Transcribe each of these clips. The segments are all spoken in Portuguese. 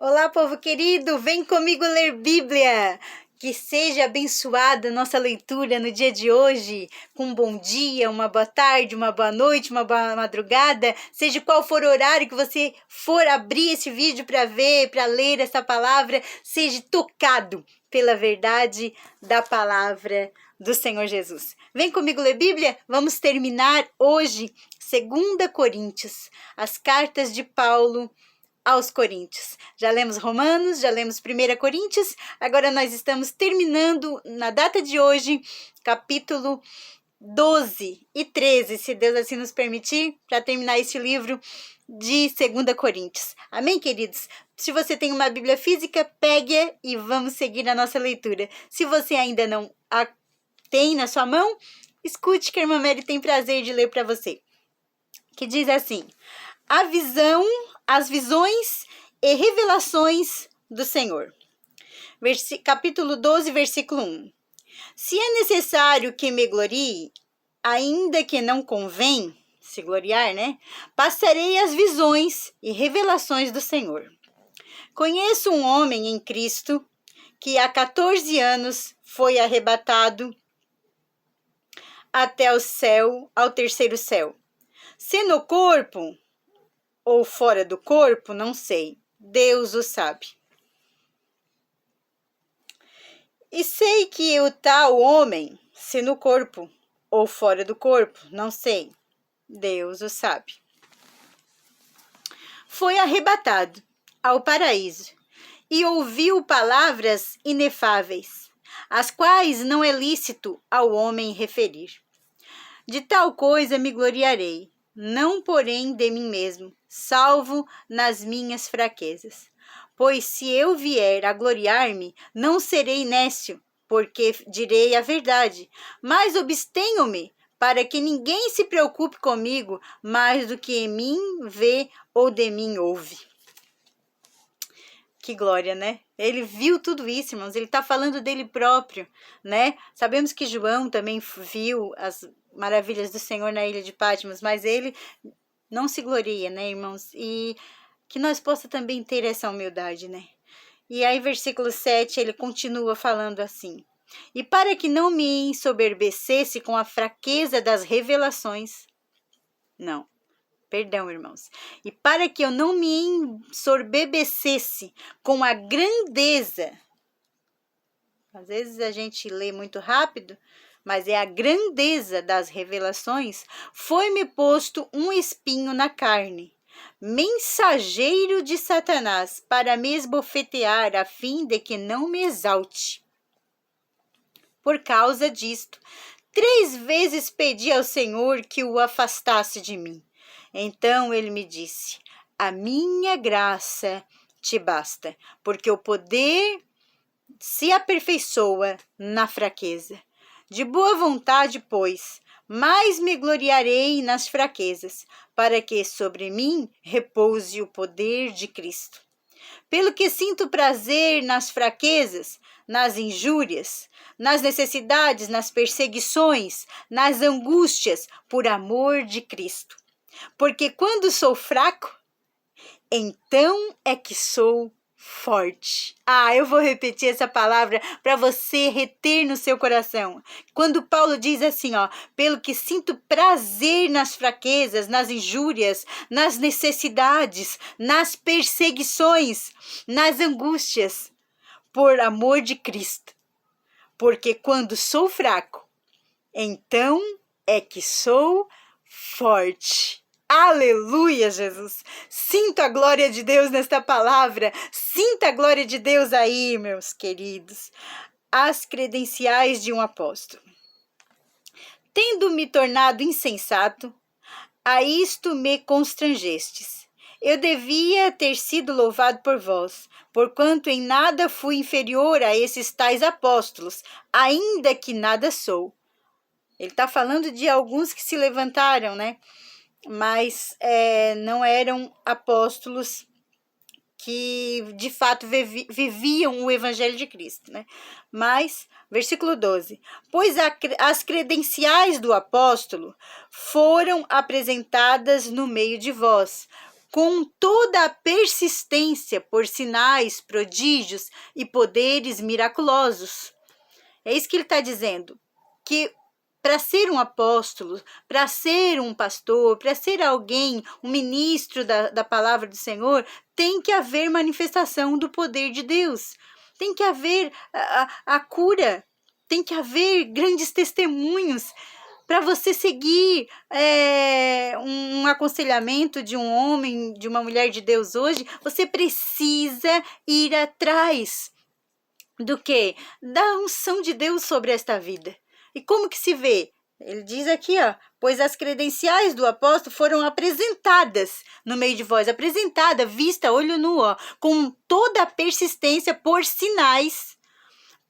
Olá, povo querido, vem comigo ler Bíblia. Que seja abençoada a nossa leitura no dia de hoje, com um bom dia, uma boa tarde, uma boa noite, uma boa madrugada, seja qual for o horário que você for abrir esse vídeo para ver, para ler essa palavra, seja tocado pela verdade da palavra do Senhor Jesus. Vem comigo ler Bíblia? Vamos terminar hoje 2 Coríntios, as cartas de Paulo aos Coríntios. Já lemos Romanos, já lemos 1 Coríntios, agora nós estamos terminando, na data de hoje, capítulo 12 e 13, se Deus assim nos permitir, para terminar este livro de 2 Coríntios. Amém, queridos? Se você tem uma Bíblia física, pegue-a e vamos seguir a nossa leitura. Se você ainda não a tem na sua mão, escute que a irmã Mary tem prazer de ler para você. Que diz assim: as visões e revelações do Senhor. Capítulo 12, versículo 1. Se é necessário que me glorie, ainda que não convém se gloriar, passarei as visões e revelações do Senhor. Conheço um homem em Cristo que há 14 anos foi arrebatado até o céu, ao terceiro céu. Se no corpo ou fora do corpo, não sei. Deus o sabe. E sei que o tal homem, se no corpo ou fora do corpo, não sei. Deus o sabe. Foi arrebatado ao paraíso e ouviu palavras inefáveis, as quais não é lícito ao homem referir. De tal coisa me gloriarei, não porém de mim mesmo, salvo nas minhas fraquezas. Pois se eu vier a gloriar-me, não serei nécio, porque direi a verdade, mas abstenho-me, para que ninguém se preocupe comigo mais do que em mim vê ou de mim ouve. Que glória, né? Ele viu tudo isso, irmãos. Ele está falando dele próprio, né? Sabemos que João também viu as maravilhas do Senhor na ilha de Patmos, mas ele não se gloria, né, irmãos? E que nós possamos também ter essa humildade, né? E aí, versículo 7, ele continua falando assim: e para que não me ensoberbecesse com a fraqueza das revelações. Não. Perdão, irmãos. E para que eu não me ensoberbecesse com a grandeza. Às vezes a gente lê muito rápido, mas é a grandeza das revelações. Foi-me posto um espinho na carne, mensageiro de Satanás, para me esbofetear, a fim de que não me exalte. Por causa disto, 3 vezes pedi ao Senhor que o afastasse de mim. Então ele me disse: a minha graça te basta, porque o poder se aperfeiçoa na fraqueza. De boa vontade, pois, mais me gloriarei nas fraquezas, para que sobre mim repouse o poder de Cristo. Pelo que sinto prazer nas fraquezas, nas injúrias, nas necessidades, nas perseguições, nas angústias, por amor de Cristo. Porque quando sou fraco, então é que sou forte. Eu vou repetir essa palavra para você reter no seu coração. Quando Paulo diz assim, pelo que sinto prazer nas fraquezas, nas injúrias, nas necessidades, nas perseguições, nas angústias, por amor de Cristo. Porque quando sou fraco, então é que sou forte. Aleluia, Jesus! Sinto a glória de Deus nesta palavra. Sinta a glória de Deus aí, meus queridos. As credenciais de um apóstolo. Tendo me tornado insensato, a isto me constrangestes. Eu devia ter sido louvado por vós, porquanto em nada fui inferior a esses tais apóstolos, ainda que nada sou. Ele está falando de alguns que se levantaram, mas não eram apóstolos que de fato viviam o evangelho de Cristo, Mas, versículo 12, pois as credenciais do apóstolo foram apresentadas no meio de vós, com toda a persistência por sinais, prodígios e poderes miraculosos. É isso que ele está dizendo, que para ser um apóstolo, para ser um pastor, para ser alguém, um ministro da palavra do Senhor, tem que haver manifestação do poder de Deus. Tem que haver a cura, tem que haver grandes testemunhos. Para você seguir um aconselhamento de um homem, de uma mulher de Deus hoje, você precisa ir atrás do quê? Da unção de Deus sobre esta vida. E como que se vê? Ele diz aqui, pois as credenciais do apóstolo foram apresentadas no meio de vós, apresentada, vista, olho nu, com toda a persistência por sinais,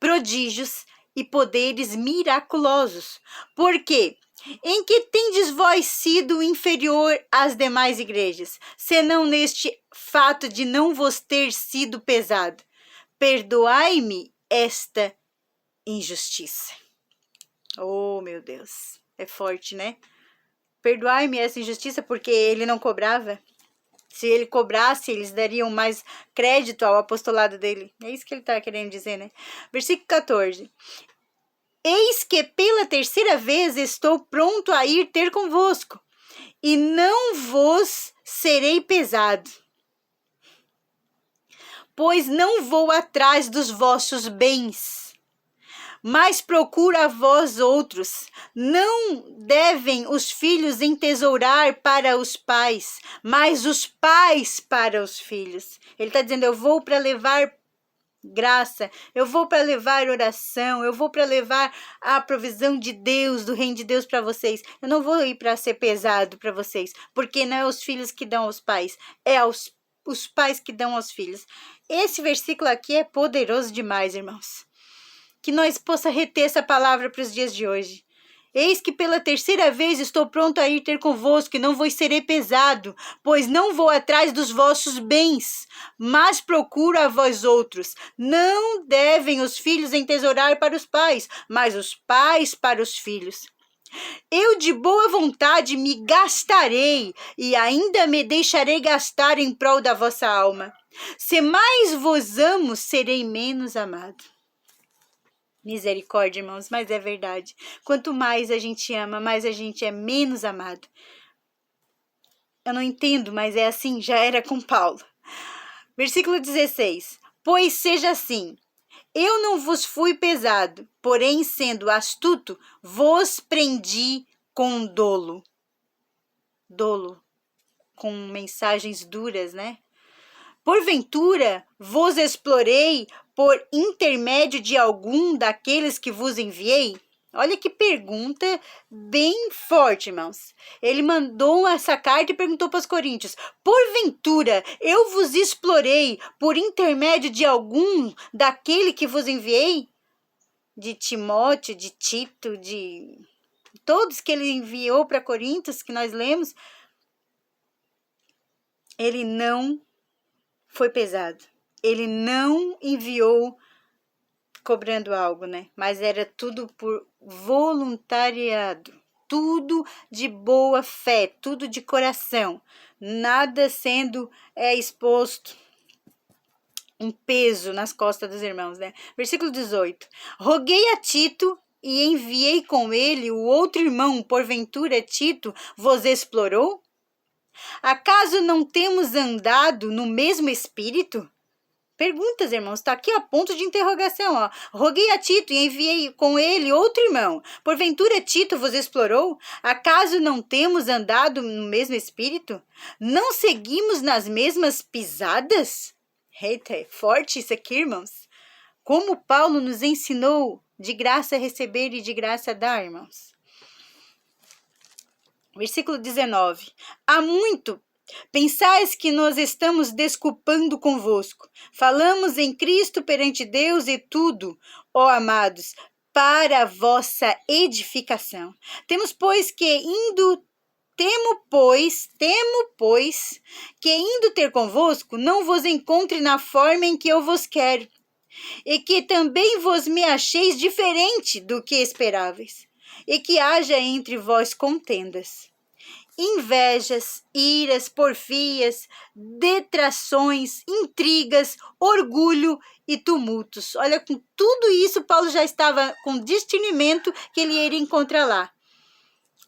prodígios e poderes miraculosos. Por quê? Em que tendes vós sido inferior às demais igrejas, senão neste fato de não vos ter sido pesado? Perdoai-me esta injustiça. Oh, meu Deus, é forte, né? Perdoai-me essa injustiça, porque ele não cobrava. Se ele cobrasse, eles dariam mais crédito ao apostolado dele. É isso que ele está querendo dizer, né? Versículo 14. Eis que pela terceira vez estou pronto a ir ter convosco, e não vos serei pesado, pois não vou atrás dos vossos bens, mas procuro a vós outros. Não devem os filhos entesourar para os pais, mas os pais para os filhos. Ele está dizendo, eu vou para levar graça, eu vou para levar oração, eu vou para levar a provisão de Deus, do reino de Deus para vocês. Eu não vou ir para ser pesado para vocês, porque não é os filhos que dão aos pais, é os pais que dão aos filhos. Esse versículo aqui é poderoso demais, irmãos. Que nós possa reter essa palavra para os dias de hoje. Eis que pela terceira vez estou pronto a ir ter convosco, e não vos serei pesado, pois não vou atrás dos vossos bens, mas procuro a vós outros. Não devem os filhos entesourar para os pais, mas os pais para os filhos. Eu de boa vontade me gastarei, e ainda me deixarei gastar em prol da vossa alma. Se mais vos amo, serei menos amado. Misericórdia, irmãos, mas é verdade. Quanto mais a gente ama, mais a gente é menos amado. Eu não entendo, mas é assim, já era com Paulo. Versículo 16. Pois seja assim, eu não vos fui pesado, porém, sendo astuto, vos prendi com dolo. Dolo, com mensagens duras, né? Porventura, vos explorei por intermédio de algum daqueles que vos enviei? Olha que pergunta bem forte, irmãos. Ele mandou essa carta e perguntou para os coríntios, porventura, eu vos explorei por intermédio de algum daquele que vos enviei? De Timóteo, de Tito, de todos que ele enviou para Coríntios, que nós lemos. Ele não foi pesado. Ele não enviou cobrando algo, né? Mas era tudo por voluntariado. Tudo de boa fé, tudo de coração. Nada sendo exposto um peso nas costas dos irmãos, né? Versículo 18. Roguei a Tito e enviei com ele o outro irmão, porventura Tito vos explorou? Acaso não temos andado no mesmo espírito? Perguntas, irmãos, está aqui a ponto de interrogação. Roguei a Tito e enviei com ele outro irmão. Porventura Tito vos explorou? Acaso não temos andado no mesmo espírito? Não seguimos nas mesmas pisadas? Eita, é forte isso aqui, irmãos. Como Paulo nos ensinou de graça receber e de graça dar, irmãos. Versículo 19. Há muito pensais que nós estamos desculpando convosco. Falamos em Cristo perante Deus e tudo, ó amados, para a vossa edificação. Temo, pois, que indo ter convosco, não vos encontre na forma em que eu vos quero, e que também vos me acheis diferente do que esperáveis, e que haja entre vós contendas. invejas, iras, porfias, detrações, intrigas, orgulho e tumultos. Olha, com tudo isso, Paulo já estava com discernimento que ele iria encontrar lá.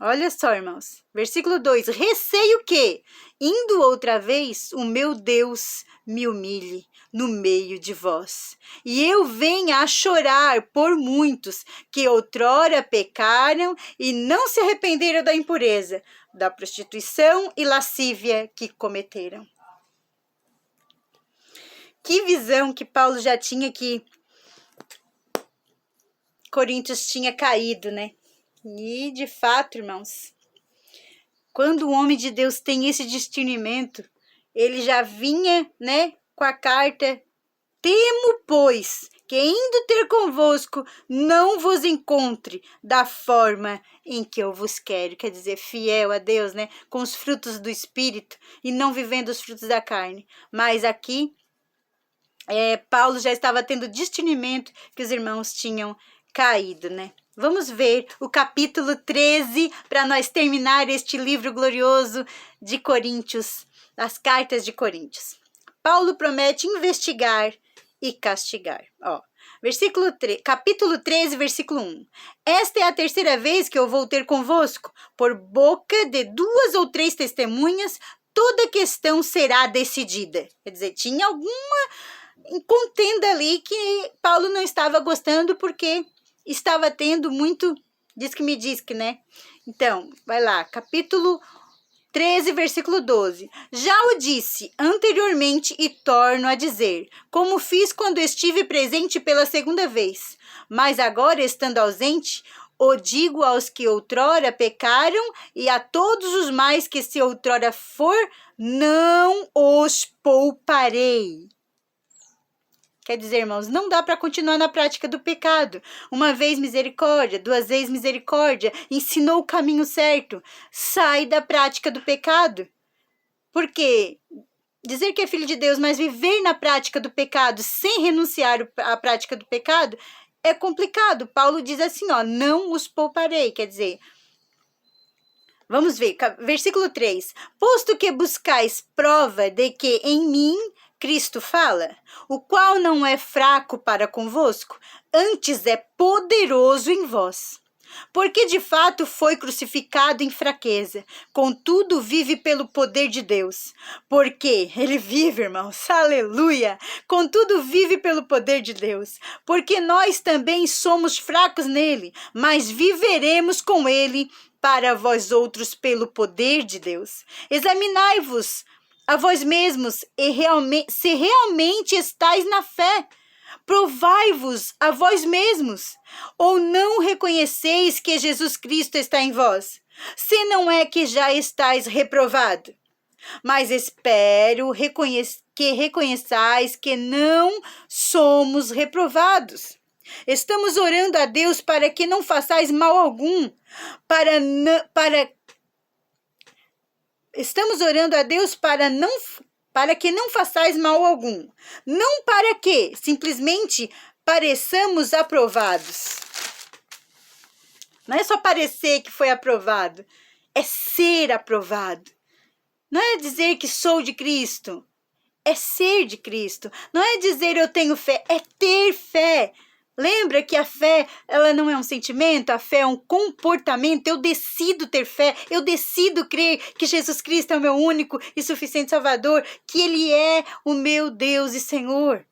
Olha só, irmãos. Versículo 2. Receio que, indo outra vez, o meu Deus me humilhe no meio de vós, e eu venha a chorar por muitos que outrora pecaram e não se arrependeram da impureza, da prostituição e lascívia que cometeram. Que visão que Paulo já tinha, que Coríntios tinha caído, né? E, de fato, irmãos, quando o homem de Deus tem esse discernimento, ele já vinha, né, com a carta: temo, pois, que indo ter convosco, não vos encontre da forma em que eu vos quero. Quer dizer, fiel a Deus, né, com os frutos do Espírito e não vivendo os frutos da carne. Mas aqui, Paulo já estava tendo discernimento que os irmãos tinham caído, né? Vamos ver o capítulo 13 para nós terminar este livro glorioso de Coríntios, as cartas de Coríntios. Paulo promete investigar e castigar. Capítulo 13, versículo 1. Esta é a terceira vez que eu vou ter convosco. Por boca de 2 ou 3 testemunhas, toda questão será decidida. Quer dizer, tinha alguma contenda ali que Paulo não estava gostando, porque estava tendo muito diz que me diz que, né? Então, vai lá, capítulo 13, versículo 12. Já o disse anteriormente e torno a dizer, como fiz quando estive presente pela segunda vez. Mas agora, estando ausente, o digo aos que outrora pecaram e a todos os mais que se outrora for, não os pouparei. Quer dizer, irmãos, não dá para continuar na prática do pecado. Uma vez misericórdia, 2 vezes misericórdia, ensinou o caminho certo. Sai da prática do pecado. Porque dizer que é filho de Deus, mas viver na prática do pecado sem renunciar à prática do pecado é complicado. Paulo diz assim, não os pouparei. Quer dizer, vamos ver, versículo 3. Posto que buscais prova de que em mim Cristo fala, o qual não é fraco para convosco, antes é poderoso em vós. Porque de fato foi crucificado em fraqueza, contudo vive pelo poder de Deus. Porque ele vive, irmãos, aleluia! Contudo vive pelo poder de Deus. Porque nós também somos fracos nele, mas viveremos com ele para vós outros pelo poder de Deus. Examinai-vos a vós mesmos, se realmente estáis na fé. Provai-vos a vós mesmos. Ou não reconheceis que Jesus Cristo está em vós? Se não é que já estáis reprovado. Mas espero que reconheçais que não somos reprovados. Estamos orando a Deus para que não façais mal algum, Estamos orando a Deus para que não façais mal algum. Não para que simplesmente pareçamos aprovados. Não é só parecer que foi aprovado. É ser aprovado. Não é dizer que sou de Cristo. É ser de Cristo. Não é dizer eu tenho fé. É ter fé. Lembra que a fé, ela não é um sentimento, a fé é um comportamento. Eu decido ter fé, eu decido crer que Jesus Cristo é o meu único e suficiente Salvador, que Ele é o meu Deus e Senhor.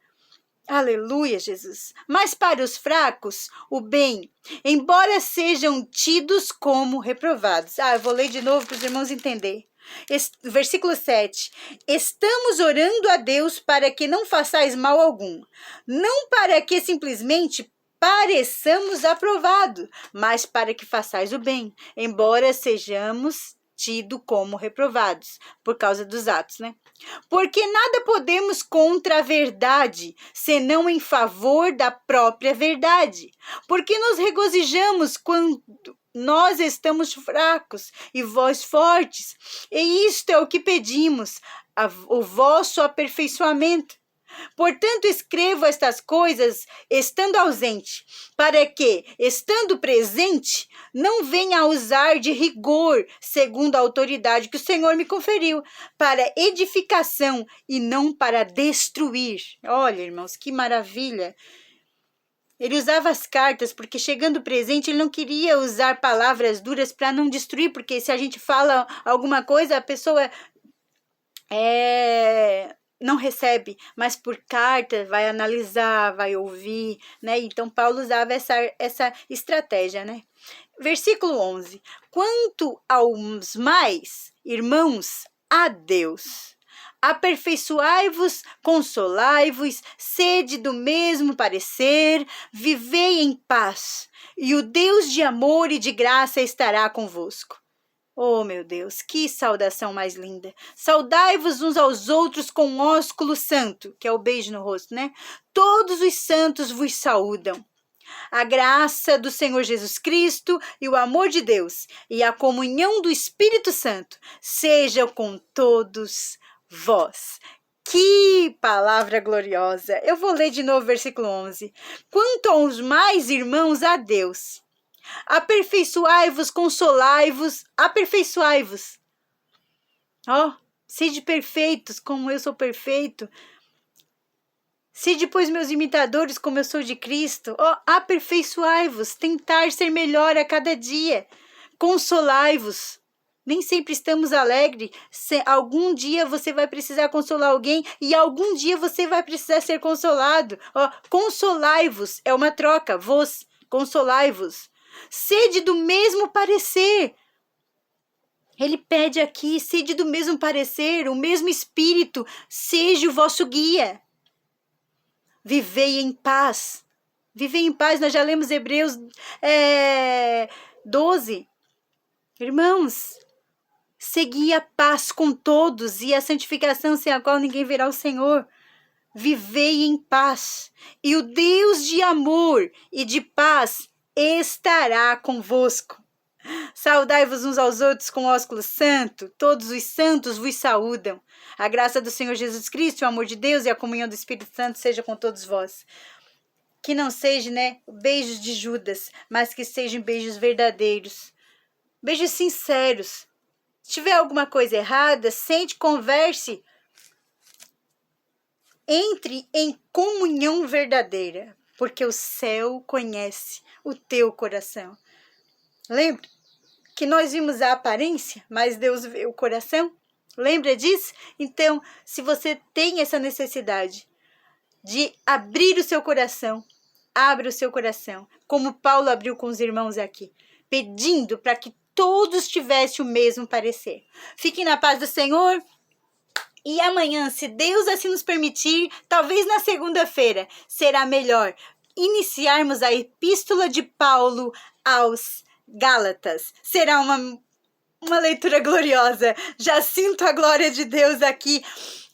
Aleluia, Jesus. Mas para os fracos, o bem, embora sejam tidos como reprovados. Eu vou ler de novo para os irmãos entenderem. Versículo 7. Estamos orando a Deus para que não façais mal algum, não para que simplesmente pareçamos aprovados, mas para que façais o bem, embora sejamos tidos como reprovados, por causa dos atos, né? Porque nada podemos contra a verdade, senão em favor da própria verdade. Porque nos regozijamos quando nós estamos fracos e vós fortes. E isto é o que pedimos, o vosso aperfeiçoamento. Portanto, escrevo estas coisas estando ausente, para que, estando presente, não venha a usar de rigor, segundo a autoridade que o Senhor me conferiu, para edificação e não para destruir. Olha, irmãos, que maravilha! Ele usava as cartas porque, chegando presente, ele não queria usar palavras duras para não destruir, porque se a gente fala alguma coisa, a pessoa não recebe, mas por carta vai analisar, vai ouvir, né? Então, Paulo usava essa estratégia, né? Versículo 11. Quanto aos mais, irmãos, a Deus, aperfeiçoai-vos, consolai-vos, sede do mesmo parecer, vivei em paz, e o Deus de amor e de graça estará convosco. Oh, meu Deus, que saudação mais linda. Saudai-vos uns aos outros com ósculo santo, que é o beijo no rosto, né? Todos os santos vos saúdam. A graça do Senhor Jesus Cristo e o amor de Deus e a comunhão do Espírito Santo sejam com todos vós. Que palavra gloriosa! Eu vou ler de novo o versículo 11. Quanto aos mais, irmãos, a Deus, aperfeiçoai-vos, consolai-vos, aperfeiçoai-vos. Ó, sede perfeitos, como eu sou perfeito. Sede, pois, meus imitadores, como eu sou de Cristo. Ó, aperfeiçoai-vos, tentar ser melhor a cada dia. Consolai-vos. Nem sempre estamos alegres. Algum dia você vai precisar consolar alguém e algum dia você vai precisar ser consolado. Ó, consolai-vos, é uma troca. Vos, consolai-vos. Sede do mesmo parecer. Ele pede aqui, sede do mesmo parecer, o mesmo espírito, seja o vosso guia. Vivei em paz. Vivei em paz, nós já lemos Hebreus 12. Irmãos, segui a paz com todos e a santificação sem a qual ninguém verá o Senhor. Vivei em paz, e o Deus de amor e de paz estará convosco. Saudai-vos uns aos outros com ósculo santo, todos os santos vos saúdam. A graça do Senhor Jesus Cristo, o amor de Deus e a comunhão do Espírito Santo seja com todos vós. Que não sejam, beijos de Judas, mas que sejam beijos verdadeiros. Beijos sinceros. Se tiver alguma coisa errada, sente, converse. Entre em comunhão verdadeira, porque o céu conhece o teu coração. Lembra que nós vimos a aparência, mas Deus vê o coração? Lembra disso? Então, se você tem essa necessidade de abrir o seu coração, abra o seu coração, como Paulo abriu com os irmãos aqui, pedindo para que todos tivessem o mesmo parecer. Fiquem na paz do Senhor. E amanhã, se Deus assim nos permitir, talvez na segunda-feira, será melhor iniciarmos a epístola de Paulo aos Gálatas. Será uma leitura gloriosa. Já sinto a glória de Deus aqui.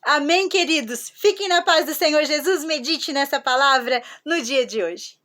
Amém, queridos? Fiquem na paz do Senhor Jesus. Medite nessa palavra no dia de hoje.